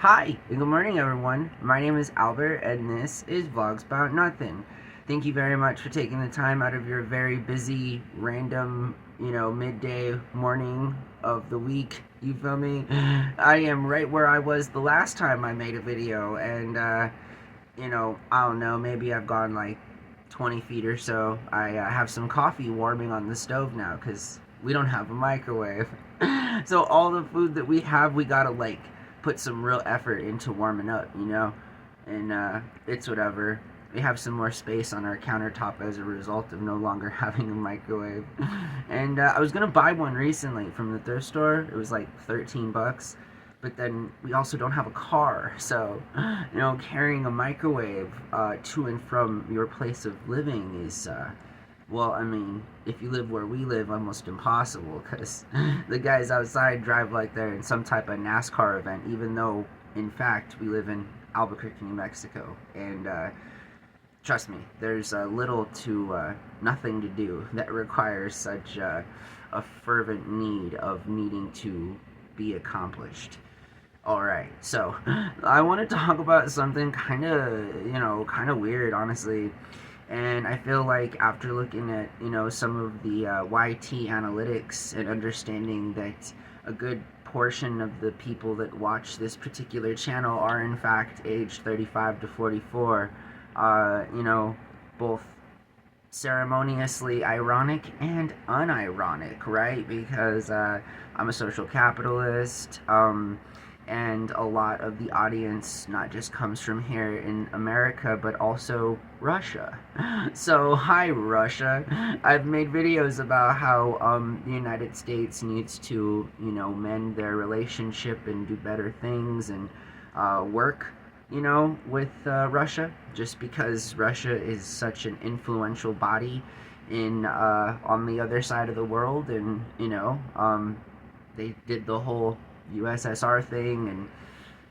Hi, and good morning everyone. My name is Albert and this is Vlogs About Nothing. Thank you very much for taking the time out of your very busy, random, midday morning of the week. You feel me? I am right where I was the last time I made a video and, I don't know, maybe I've gone like 20 feet or so. I have some coffee warming on the stove now because we don't have a microwave. So all the food that we have, we gotta like put some real effort into warming up. And it's whatever. We have some more space on our countertop as a result of no longer having a microwave. And I was gonna buy one recently from the thrift store. It was like 13 bucks. But then we also don't have a car, so carrying a microwave to and from your place of living is well, I mean, if you live where we live, almost impossible, because the guys outside drive like they're in some type of NASCAR event, even though, in fact, we live in Albuquerque, New Mexico. And trust me, there's little to nothing to do that requires such a fervent need of needing to be accomplished. Alright, so I want to talk about something kind of weird, honestly. And I feel like after looking at, some of the YT analytics and understanding that a good portion of the people that watch this particular channel are in fact aged 35 to 44, both ceremoniously ironic and unironic, right? Because I'm a social capitalist, and a lot of the audience not just comes from here in America, but also Russia. So, hi Russia. I've made videos about how the United States needs to, mend their relationship and do better things and work, with Russia, just because Russia is such an influential body in on the other side of the world, and they did the whole USSR thing and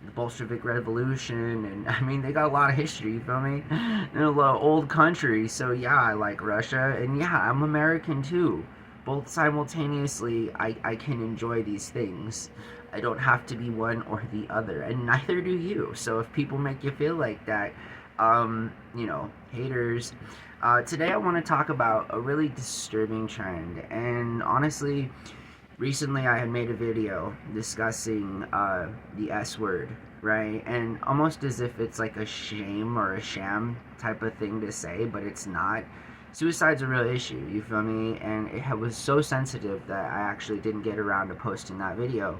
the Bolshevik Revolution, and I mean they got a lot of history. You feel me? In a lot of old country. So yeah, I like Russia, and yeah, I'm American too. Both simultaneously, I can enjoy these things. I don't have to be one or the other, and neither do you. So if people make you feel like that, haters. Today I want to talk about a really disturbing trend, and honestly, recently I had made a video discussing the S word, right? And almost as if it's like a shame or a sham type of thing to say, but it's not. Suicide's a real issue, you feel me? And it was so sensitive that I actually didn't get around to posting that video.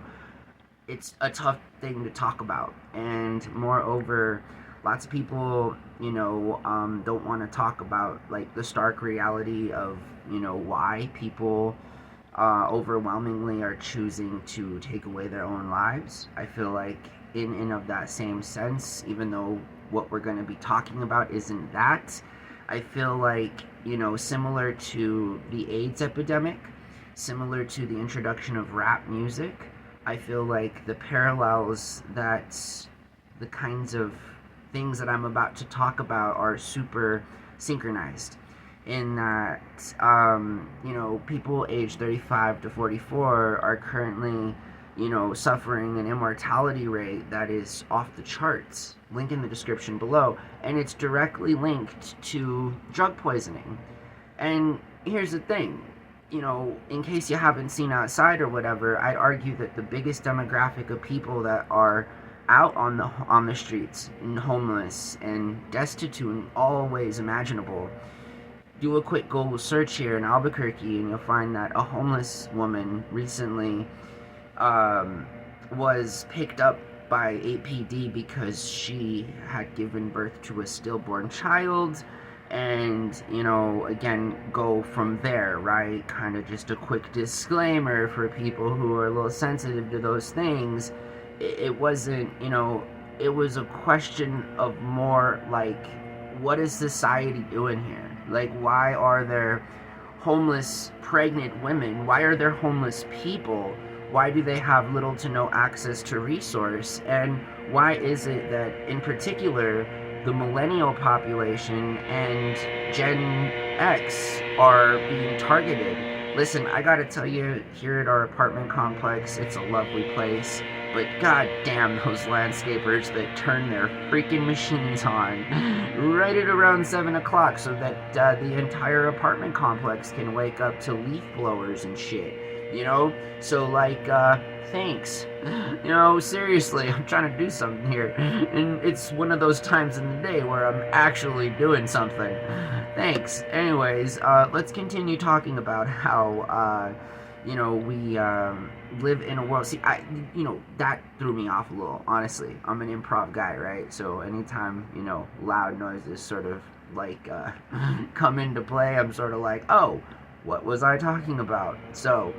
It's a tough thing to talk about, and moreover, lots of people, don't want to talk about like the stark reality of, why people overwhelmingly are choosing to take away their own lives. I feel like in and of that same sense, even though what we're going to be talking about isn't that, I feel like, similar to the AIDS epidemic, similar to the introduction of rap music, I feel like the parallels that the kinds of things that I'm about to talk about are super synchronized, in that, people aged 35 to 44 are currently, suffering an immortality rate that is off the charts. Link in the description below. And it's directly linked to drug poisoning. And here's the thing, in case you haven't seen outside or whatever, I'd argue that the biggest demographic of people that are out on the streets and homeless and destitute in all ways imaginable. Do a quick Google search here in Albuquerque and you'll find that a homeless woman recently was picked up by APD because she had given birth to a stillborn child, and again, go from there, right? Kind of just a quick disclaimer for people who are a little sensitive to those things. It wasn't, it was a question of more like, what is society doing here? Like, why are there homeless pregnant women? Why are there homeless people? Why do they have little to no access to resource? And why is it that, in particular, the millennial population and Gen X are being targeted Listen, I gotta tell you, here at our apartment complex, it's a lovely place. But god damn those landscapers that turn their freaking machines on right at around 7 o'clock so that the entire apartment complex can wake up to leaf blowers and shit. You know? So, like, thanks. You know, seriously, I'm trying to do something here. And it's one of those times in the day where I'm actually doing something. Thanks. Anyways, let's continue talking about how, we live in a world. See, that threw me off a little, honestly. I'm an improv guy, right? So anytime, loud noises sort of like come into play, I'm sort of like, oh, what was I talking about? So,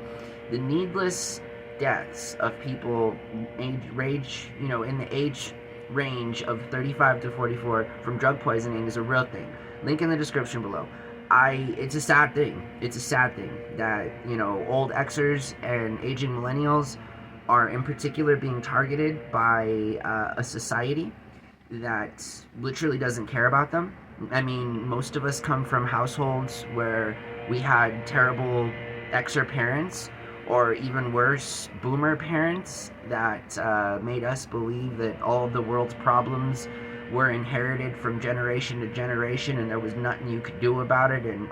the needless deaths of people in the age range of 35 to 44 from drug poisoning is a real thing. Link in the description below. It's a sad thing. It's a sad thing that, old Xers and aging millennials are in particular being targeted by a society that literally doesn't care about them. I mean, most of us come from households where we had terrible Xer parents, or even worse, boomer parents that made us believe that all of the world's problems were inherited from generation to generation and there was nothing you could do about it. And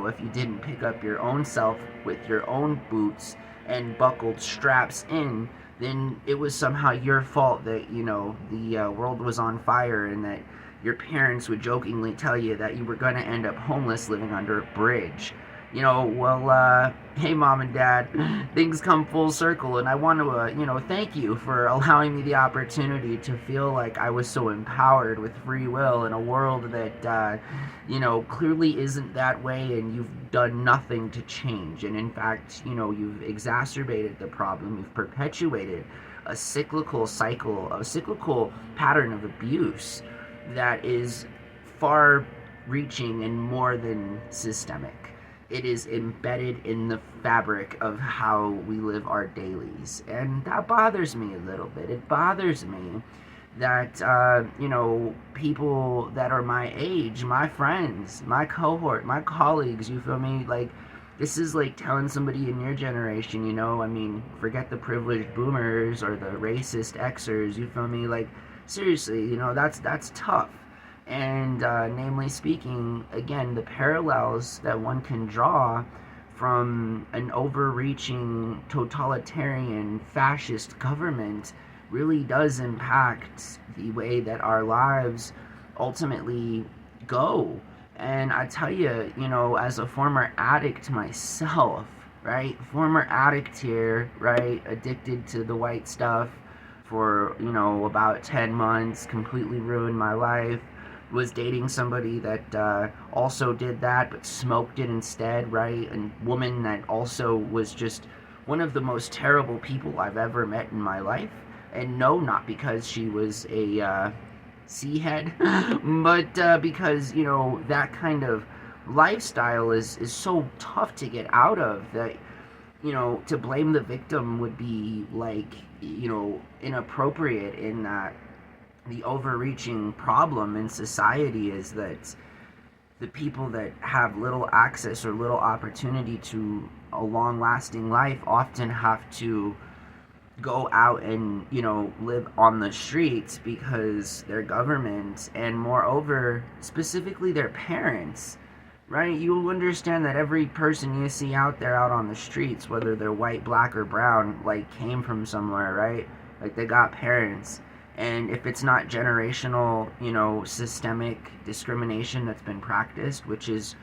if you didn't pick up your own self with your own boots and buckled straps in, then it was somehow your fault that the world was on fire, and that your parents would jokingly tell you that you were going to end up homeless living under a bridge. Hey mom and dad, things come full circle, and I want to, thank you for allowing me the opportunity to feel like I was so empowered with free will in a world that, clearly isn't that way, and you've done nothing to change. And in fact, you've exacerbated the problem, you've perpetuated a cyclical cycle, a cyclical pattern of abuse that is far reaching and more than systemic. It is embedded in the fabric of how we live our dailies. And that bothers me a little bit. It bothers me that, people that are my age, my friends, my cohort, my colleagues, you feel me? Like, this is like telling somebody in your generation, I mean, forget the privileged boomers or the racist Xers, you feel me? Like, seriously, that's tough. And namely speaking, again, the parallels that one can draw from an overreaching totalitarian fascist government really does impact the way that our lives ultimately go. And I tell you, as a former addict myself, right? Former addict here, right? Addicted to the white stuff for, about 10 months, completely ruined my life. Was dating somebody that also did that but smoked it instead, right? A woman that also was just one of the most terrible people I've ever met in my life. And no, not because she was a sea head, but because, that kind of lifestyle is so tough to get out of that, to blame the victim would be like, inappropriate, in that the overreaching problem in society is that the people that have little access or little opportunity to a long-lasting life often have to go out and, live on the streets because their government, and moreover, specifically their parents, right? You'll understand that every person you see out there out on the streets, whether they're white, black, or brown, like, came from somewhere, right? Like, they got parents. And if it's not generational, systemic discrimination that's been practiced, which is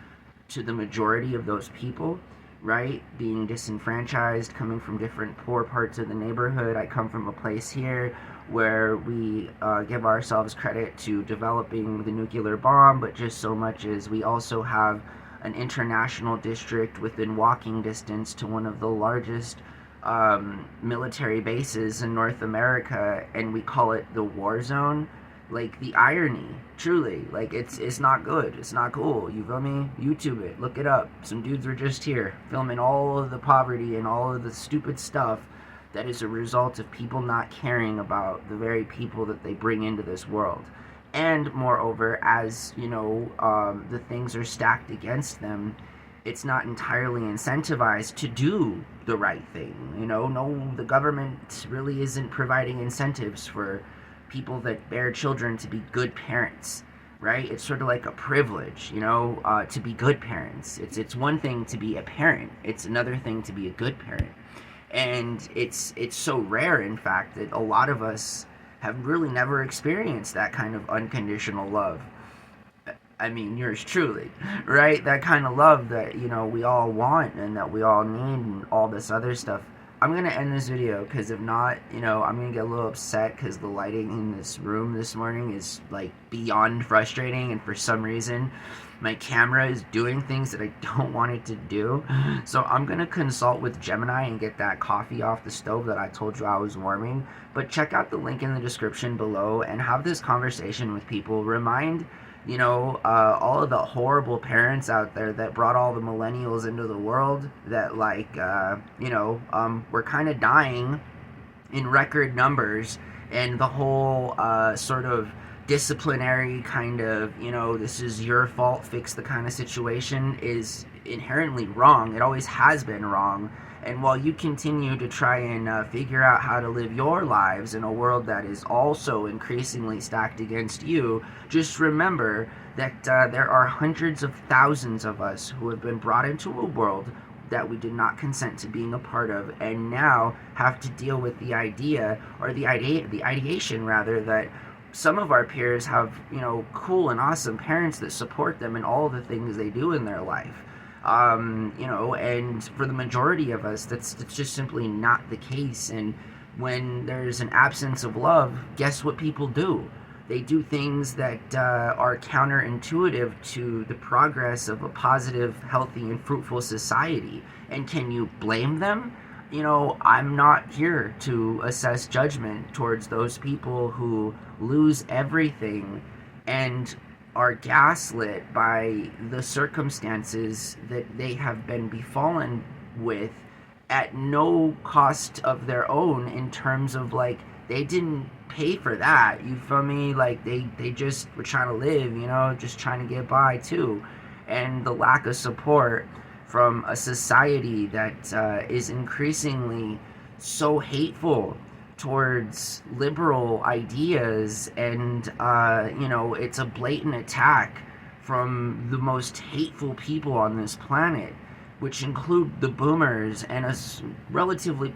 to the majority of those people, right? Being disenfranchised, coming from different poor parts of the neighborhood. I come from a place here where we give ourselves credit to developing the nuclear bomb, but just so much as we also have an international district within walking distance to one of the largest military bases in North America, and we call it the war zone. Like, the irony, truly, like, it's not good, it's not cool, you feel me? YouTube it, look it up. Some dudes were just here filming all of the poverty and all of the stupid stuff that is a result of people not caring about the very people that they bring into this world. And moreover, as the things are stacked against them, it's not entirely incentivized to do the right thing. No, the government really isn't providing incentives for people that bear children to be good parents, right? It's sort of like a privilege, to be good parents. It's one thing to be a parent. It's another thing to be a good parent. And it's so rare, in fact, that a lot of us have really never experienced that kind of unconditional love. I mean, yours truly, right? That kind of love that, we all want and that we all need and all this other stuff. I'm going to end this video because if not, I'm going to get a little upset because the lighting in this room this morning is like beyond frustrating, and for some reason my camera is doing things that I don't want it to do. So I'm going to consult with Gemini and get that coffee off the stove that I told you I was warming. But check out the link in the description below and have this conversation with people. Remind all of the horrible parents out there that brought all the millennials into the world that we're kind of dying in record numbers, and the whole sort of disciplinary kind of, this is your fault, fix the kind of situation is inherently wrong. It always has been wrong. And while you continue to try and figure out how to live your lives in a world that is also increasingly stacked against you, just remember that there are hundreds of thousands of us who have been brought into a world that we did not consent to being a part of, and now have to deal with the ideation rather, that some of our peers have, cool and awesome parents that support them in all the things they do in their life. And for the majority of us, that's just simply not the case. And when there's an absence of love, guess what people do? They do things that are counterintuitive to the progress of a positive, healthy, and fruitful society. And can you blame them? I'm not here to assess judgment towards those people who lose everything and are gaslit by the circumstances that they have been befallen with at no cost of their own, in terms of like, they didn't pay for that, you feel me? Like they just were trying to live, just trying to get by too. And the lack of support from a society that is increasingly so hateful towards liberal ideas, and it's a blatant attack from the most hateful people on this planet, which include the boomers and a relatively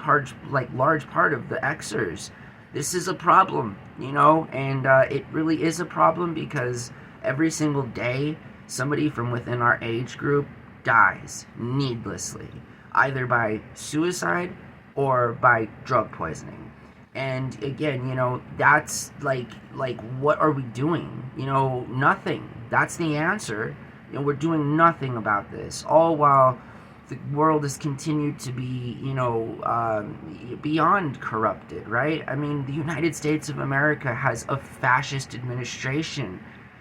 large part of the Xers. This is a problem, and it really is a problem because every single day somebody from within our age group dies needlessly, either by suicide or by drug poisoning. And again, that's like what are we doing? Nothing. That's the answer. We're doing nothing about this, all while the world has continued to be, beyond corrupted, right? I mean, the United States of America has a fascist administration.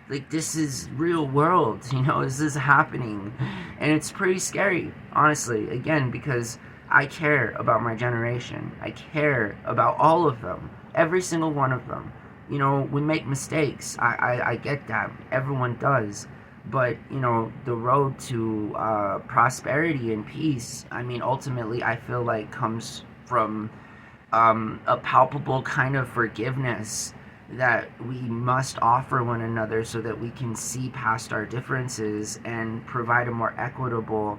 Like, this is real world, this is happening. And it's pretty scary, honestly, again, because I care about my generation. I care about all of them, every single one of them. We make mistakes. I get that. Everyone does. But, the road to prosperity and peace, I mean, ultimately, I feel like comes from a palpable kind of forgiveness that we must offer one another so that we can see past our differences and provide a more equitable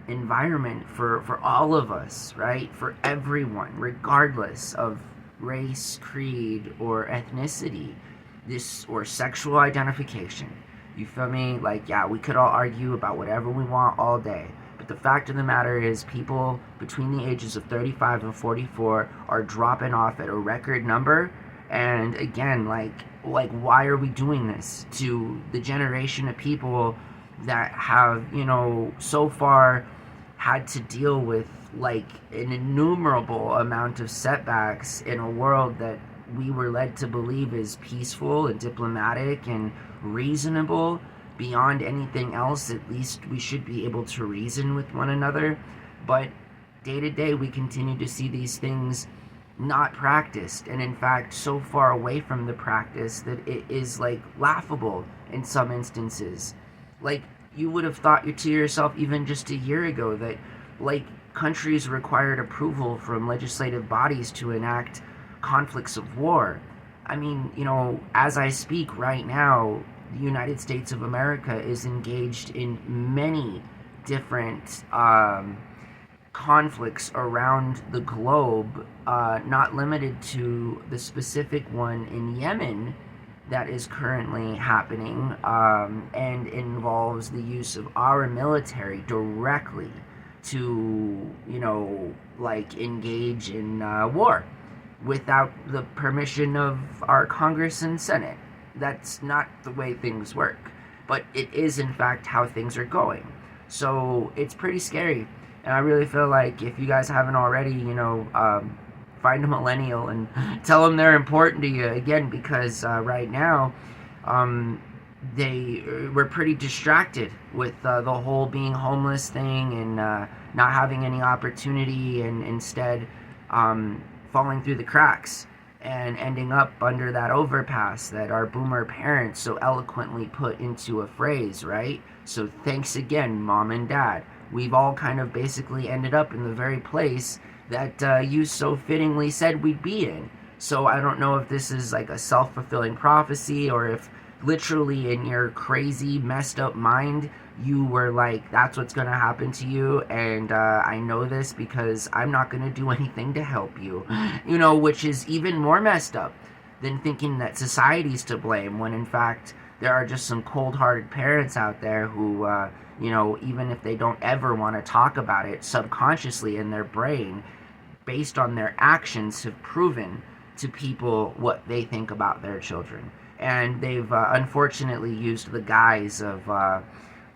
environment for all of us, right? For everyone, regardless of race, creed, or ethnicity, or sexual identification. You feel me? Like, yeah, we could all argue about whatever we want all day, but the fact of the matter is, people between the ages of 35 and 44 are dropping off at a record number. And again, like why are we doing this to the generation of people that have, so far had to deal with like an innumerable amount of setbacks in a world that we were led to believe is peaceful and diplomatic and reasonable beyond anything else? At least we should be able to reason with one another. But day to day, we continue to see these things not practiced, and in fact so far away from the practice that it is like laughable in some instances. Like, you would have thought to yourself even just a year ago that, like, countries required approval from legislative bodies to enact conflicts of war. I mean, as I speak right now, the United States of America is engaged in many different conflicts around the globe, not limited to the specific one in Yemen that is currently happening, and involves the use of our military directly to, like, engage in war without the permission of our Congress and Senate. That's not the way things work, but it is in fact how things are going. So it's pretty scary, and I really feel like if you guys haven't already, find a millennial and tell them they're important to you again, because right now they were pretty distracted with the whole being homeless thing, and not having any opportunity, and instead falling through the cracks and ending up under that overpass that our boomer parents so eloquently put into a phrase, right? So thanks again, Mom and Dad. We've all kind of basically ended up in the very place that you so fittingly said we'd be in. So I don't know if this is like a self-fulfilling prophecy, or if literally in your crazy, messed up mind, you were like, that's what's going to happen to you, and I know this because I'm not going to do anything to help you. Which is even more messed up than thinking that society's to blame, when in fact there are just some cold-hearted parents out there who, even if they don't ever want to talk about it, subconsciously in their brain, based on their actions, have proven to people what they think about their children. And they've unfortunately used the guise of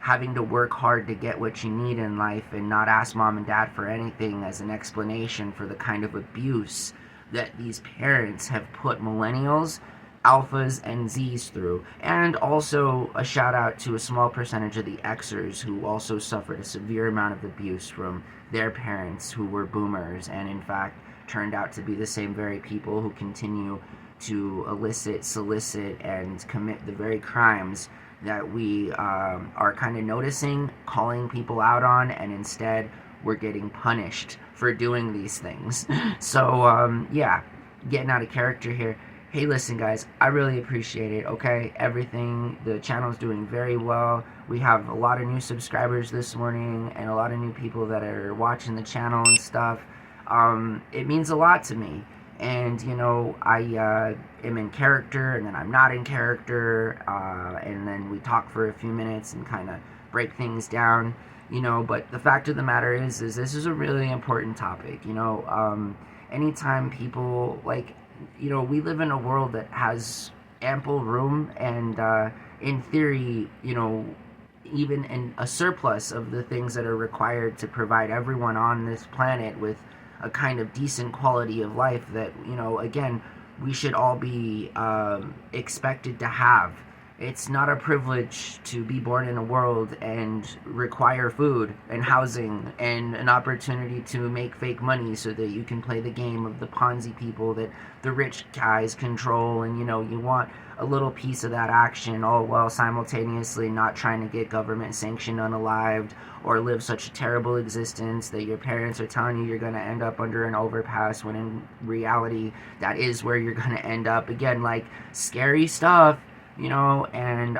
having to work hard to get what you need in life and not ask Mom and Dad for anything as an explanation for the kind of abuse that these parents have put millennials, alphas, and Zs through. And also a shout out to a small percentage of the Xers who also suffered a severe amount of abuse from their parents who were boomers, and in fact turned out to be the same very people who continue to elicit, solicit, and commit the very crimes that we are kind of noticing, calling people out on, and instead we're getting punished for doing these things. So yeah, getting out of character here. Hey, listen guys, I really appreciate it, okay? Everything, the channel's doing very well. We have a lot of new subscribers this morning, and a lot of new people that are watching the channel and stuff. It means a lot to me. And, I am in character, and then I'm not in character, and then we talk for a few minutes and kind of break things down, but the fact of the matter is this is a really important topic. Anytime people, like, we live in a world that has ample room, and in theory, even in a surplus of the things that are required to provide everyone on this planet with a kind of decent quality of life that, again, we should all be expected to have. It's not a privilege to be born in a world and require food and housing and an opportunity to make fake money so that you can play the game of the Ponzi people that the rich guys control, and you want a little piece of that action, all while simultaneously not trying to get government sanctioned unalived or live such a terrible existence that your parents are telling you you're going to end up under an overpass, when in reality that is where you're going to end up. Again, like, scary stuff. And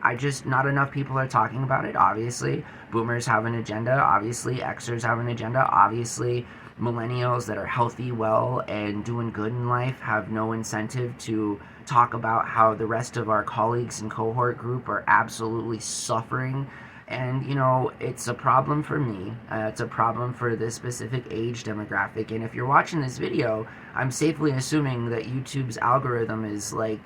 I just, not enough people are talking about it. Obviously, boomers have an agenda. Obviously, Xers have an agenda. Obviously, millennials that are healthy, well, and doing good in life have no incentive to talk about how the rest of our colleagues and cohort group are absolutely suffering. And, it's a problem for me. It's a problem for this specific age demographic. And if you're watching this video, I'm safely assuming that YouTube's algorithm is, like,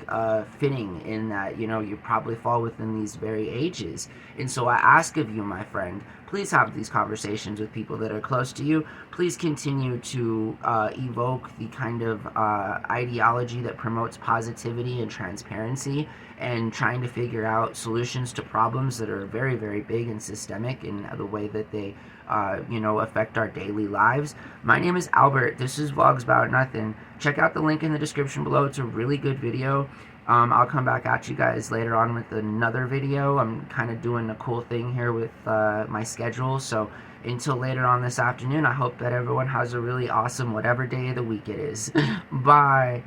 fitting in that, you probably fall within these very ages. And so I ask of you, my friend, please have these conversations with people that are close to you. Please continue to evoke the kind of ideology that promotes positivity and transparency, and trying to figure out solutions to problems that are very, very big and systemic in the way that they, affect our daily lives. My name is Albert. This is Vlogs About Nothing. Check out the link in the description below. It's a really good video. I'll come back at you guys later on with another video. I'm kind of doing a cool thing here with my schedule. So until later on this afternoon, I hope that everyone has a really awesome whatever day of the week it is. Bye.